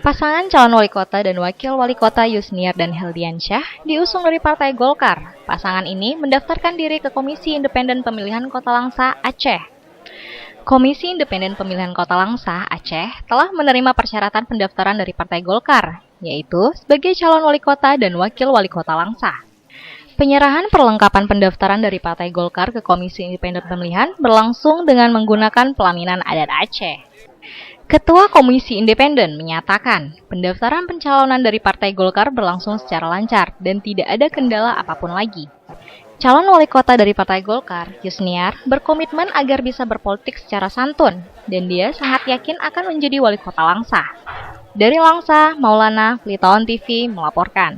Pasangan calon wali kota dan wakil wali kota Yusniar dan Heldiansyah diusung dari Partai Golkar. Pasangan ini mendaftarkan diri ke Komisi Independen Pemilihan Kota Langsa, Aceh. Komisi Independen Pemilihan Kota Langsa, Aceh telah menerima persyaratan pendaftaran dari Partai Golkar, yaitu sebagai calon wali kota dan wakil wali kota Langsa. Penyerahan perlengkapan pendaftaran dari Partai Golkar ke Komisi Independen Pemilihan berlangsung dengan menggunakan pelaminan adat Aceh. Ketua Komisi Independen menyatakan pendaftaran pencalonan dari Partai Golkar berlangsung secara lancar dan tidak ada kendala apapun lagi. Calon wali kota dari Partai Golkar, Yusniar, berkomitmen agar bisa berpolitik secara santun dan dia sangat yakin akan menjadi wali kota Langsa. Dari Langsa, Maulana, Pelitaon TV melaporkan.